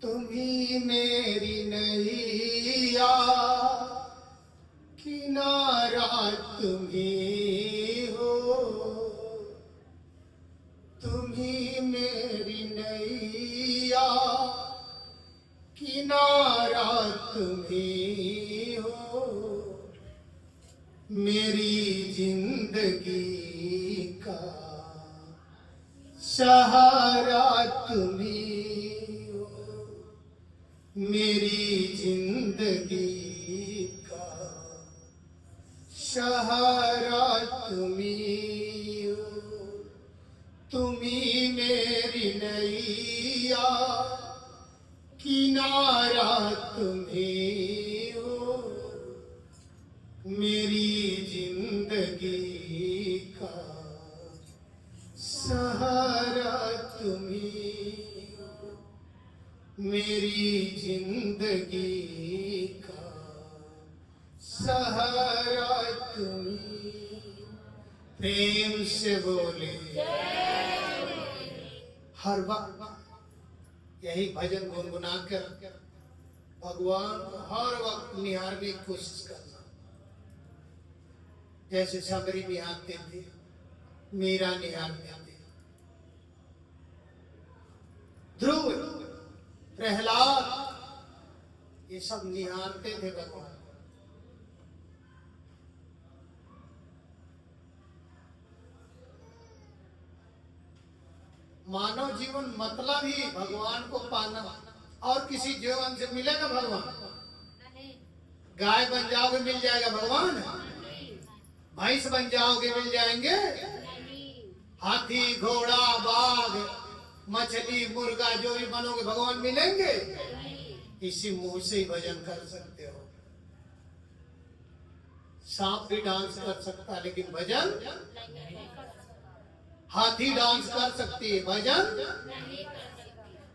तुम्ही मेरी नैया, किनारा तुम्ही हो। तुम्ही मेरी नैया, किनारा तुम्ही हो। मेरी जिंदगी का सहारा तुम्ही हो। मेरी जिंदगी का सहारा तुम्ही हो। तुम्ही मेरी नैया, किनारा तुम्ही हो। मेरी जिंदगी का सहारा तुम्ही हो। मेरी जिंदगी का सहारा तुम्ही। प्रेम से बोले हर वक्त यही भजन गुनगुना कर भगवान को हर वक्त निहारने की कोशिश करना। जैसे सबरी निहारते थे, मीरा निहारते थे, ध्रुव, प्रहलाद, ये सब निहारते थे भगवान। मानव जीवन मतलब ही भगवान को पाना। और किसी जीवन से मिलेगा भगवान? गाय बन जाओगे मिल जाएगा भगवान? भैंस बन जाओगे मिल जाएंगे? हाथी, घोड़ा, बाघ, मछली, मुर्गा जो भी बनोगे भगवान मिलेंगे? इसी मुंह से ही भजन कर सकते हो। सांप भी डांस कर सकता है लेकिन भजन, हाथी डांस कर सकती है भजन,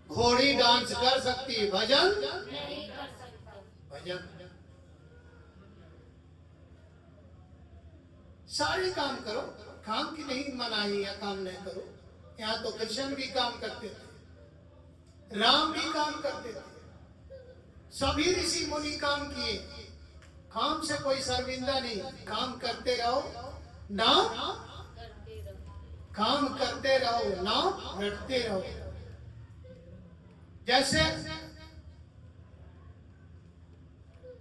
घोड़ी डांस कर सकती है भजन, भजन सारे काम करो। काम की नहीं मनाही है, काम नहीं करो। यहाँ तो कृष्ण भी काम करते थे, राम भी काम करते थे, सभी ऋषि मुनि काम किए। काम से कोई शर्मिंदा नहीं, काम करते रहो, नाम काम करते रहो, नाम रटते रहो। जैसे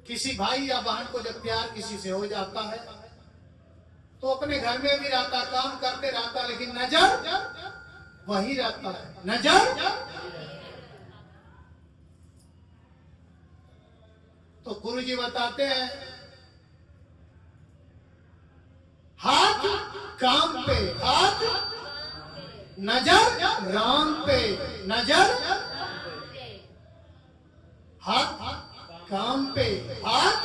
किसी भाई या बहन को जब प्यार किसी से हो जाता है तो अपने घर में भी रहता, काम करते रहता, लेकिन नजर वही रहता है। नजर तो गुरु जी बताते हैं, हाथ काम पे, हाथ नजर राम पे, नजर हाथ काम पे, हाथ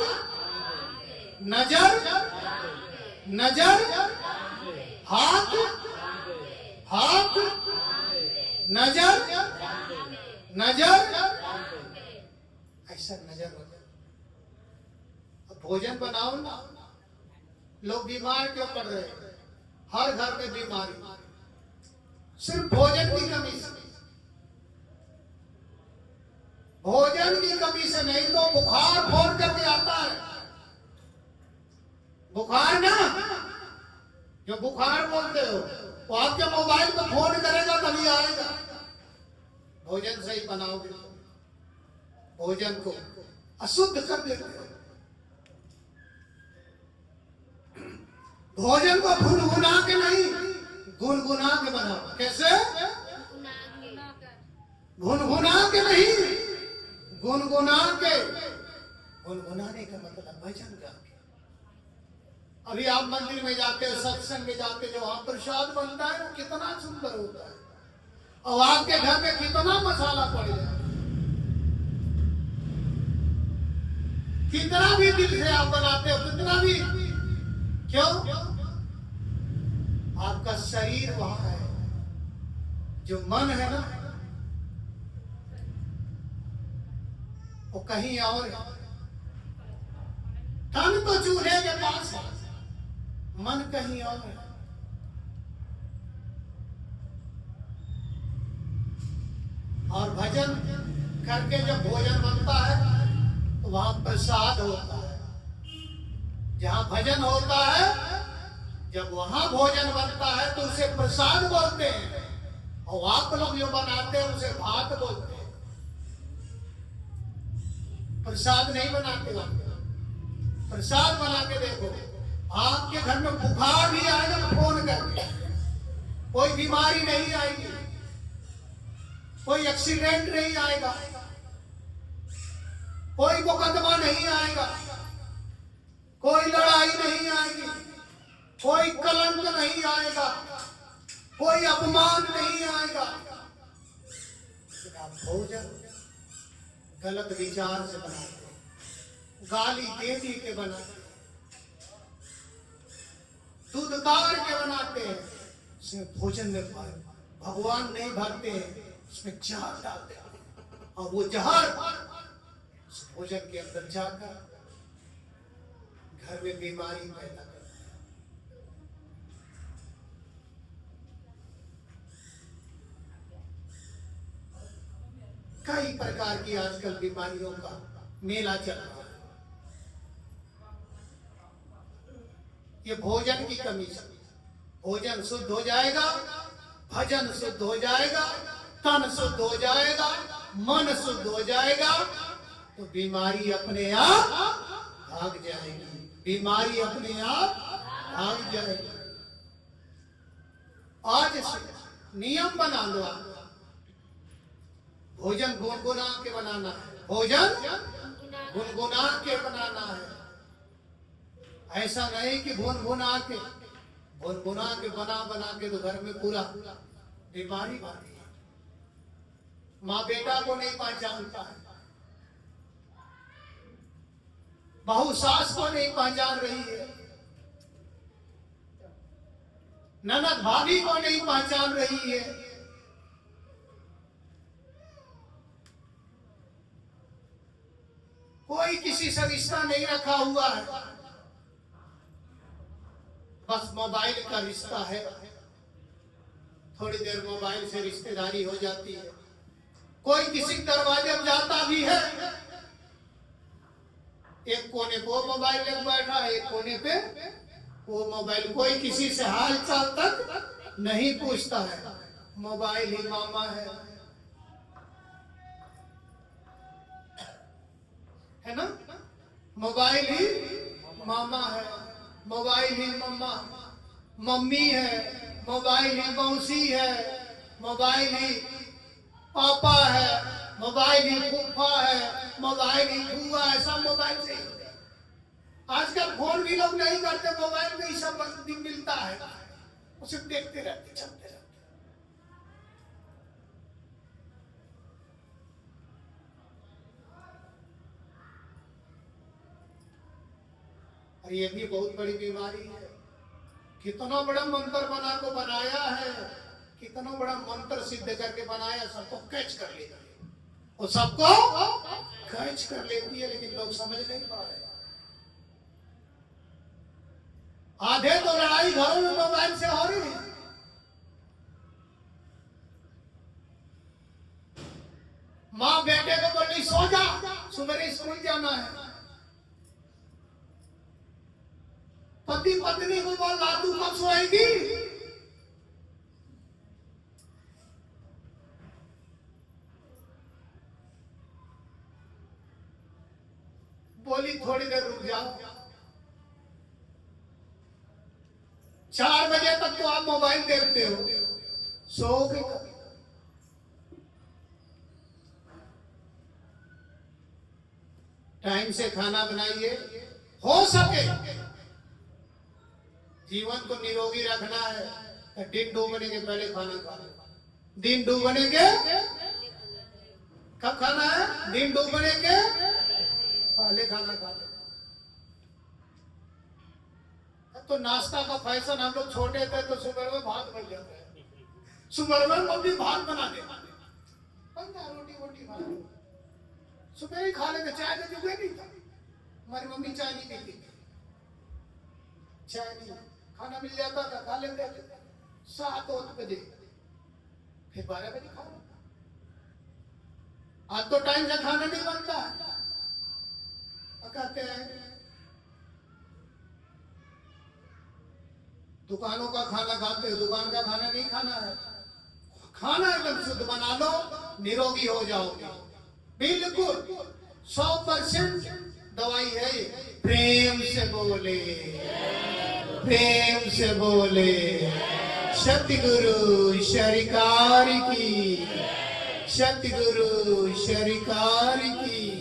नजर, नजर हाथ, हाथ नजर, नजर ऐसा नजर हो जाए। भोजन बनाओ ना। लोग बीमार क्यों पड़ रहे हैं? हर घर में बीमारी सिर्फ भोजन की कमी से। भोजन की कमी से नहीं तो बुखार फोन करके आता है। बुखार ना, जो बुखार बोलते हो वो आपके मोबाइल पर फोन करेगा तभी आएगा। भोजन सही बनाओगे तो भोजन को अशुद्ध कर देते हो। भोजन को गुनगुना के नहीं, गुनगुना के बनाओ। कैसे? गुनगुना के नहीं, गुनगुना के। गुनगुनाने का मतलब भजन गा के। अभी आप मंदिर में जाते हो, सत्संग में जाते हो, वहां प्रसाद बनता है ना, कितना सुंदर होता है। और आपके घर में कितना मसाला पड़ जाए, कितना भी दिल से आप बनाते हो, कितना भी, क्यों? आपका शरीर वहां है, जो मन है ना वो कहीं और है। तन तो चूल्हे के पास है, मन कहीं और है। और भजन घर के जब भोजन बनता है तो वहां प्रसाद होता है। जहां भजन होता है, जब वहां भोजन बनता है तो उसे प्रसाद बोलते हैं, और आप लोग जो बनाते हैं उसे भात बोलते हैं। प्रसाद नहीं बनाते हो, प्रसाद बना के देखो। आपके घर में बुखार भी आएगा तो फोन करके, कोई बीमारी नहीं आएगी, कोई एक्सीडेंट नहीं आएगा, कोई मुकदमा नहीं आएगा, कोई लड़ाई नहीं आएगी, कोई कलंक नहीं आएगा, कोई अपमान नहीं आएगा। आप भोजन गलत विचार से बनाते, गाली दे दी के बनाते, दूध कार के बनाते हैं, उसमें भोजन में भगवान नहीं भरते हैं, उसमें जहर डालते हैं, और वो जहर उस भोजन के अंदर जाकर घर में बीमारी पैदा करता है। कई प्रकार की आजकल बीमारियों का मेला चल रहा है। ये भोजन की कमी से। भोजन शुद्ध हो जाएगा, भजन शुद्ध हो जाएगा, तन शुद्ध हो जाएगा, मन शुद्ध हो जाएगा, तो बीमारी अपने आप भाग जाएगी, बीमारी अपने आप भाग जाएगी। आज से नियम बना लो, भोजन गुनगुना के बनाना है, भोजन गुनगुना के बनाना है। ऐसा नहीं कि गुनगुना के बना बना के तो घर में पूरा बीमारी बांधी है। माँ बेटा को नहीं पहचानता है, बहू सास को नहीं पहचान रही है, ननद भाभी को नहीं पहचान रही है। कोई किसी से रिश्ता नहीं रखा हुआ है, बस मोबाइल का रिश्ता है। थोड़ी देर मोबाइल से रिश्तेदारी हो जाती है। कोई किसी दरवाजे में जाता भी है, एक कोने पे वो मोबाइल लेकर बैठा है, एक कोने पे वो मोबाइल, कोई किसी से हाल चाल तक नहीं पूछता है, मोबाइल ही मामा है ना, मोबाइल ही मामा है, मोबाइल ही मम्मी है, मोबाइल ही मौसी है, मोबाइल ही पापा है, मोबाइल ही फूफा है, मोबाइल ही बुआ है, सब मोबाइल से। आजकल फोन भी लोग नहीं करते, मोबाइल में ही सब मिलता है, उसे देखते रहते, चलते रहते। और ये भी बहुत बड़ी बीमारी है। कितना बड़ा मंत्र बना को बनाया है, कितना बड़ा मंत्र सिद्ध करके बनाया, सबको कैच कर लेगा, और सबको कैच कर लेती है, लेकिन लोग समझ नहीं पा रहे। आधे तो लड़ाई घरों में मोबाइल से हो रही है। माँ बेटे को बोल रही सो जा, सुबह स्कूल जाना है। पति पत्नी को बोल रहा तू कब सोएगी। बोली थोड़ी देर रुक जाओ। 4 बजे तक तो आप मोबाइल देखते हो, सोओगे कब? टाइम से खाना बनाइए, हो सके जीवन को निरोगी रखना है तो दिन डूबने के पहले खाना खाना। दिन डूबने के कब खाना है? दिन डूबने के पहले खाना खाना। तो नाश्ता का फैशन, हम लोग छोटे थे तो सुबह में भात बन जाता है, सुबह में मम्मी भात बना दे, रोटी वोटी बना दे, सुबह ही खा लेते। चाय तो जुगे नहीं था, हमारी मम्मी चाय नहीं पीती, चाय नहीं, खाना मिल जाता था खा लेते। 7-8 बजे, फिर 12 बजे खा। आज तो टाइम से खाना नहीं बनता है। कहते हैं दुकानों का खाना खाते हो, दुकान का खाना नहीं खाना है। खाना एकदम शुद्ध बना लो, निरोगी हो जाओगे। बिल्कुल 100% दवाई है ये। प्रेम से बोले, प्रेम से बोले सतगुरु सरकार की, सतगुरु सरकार की।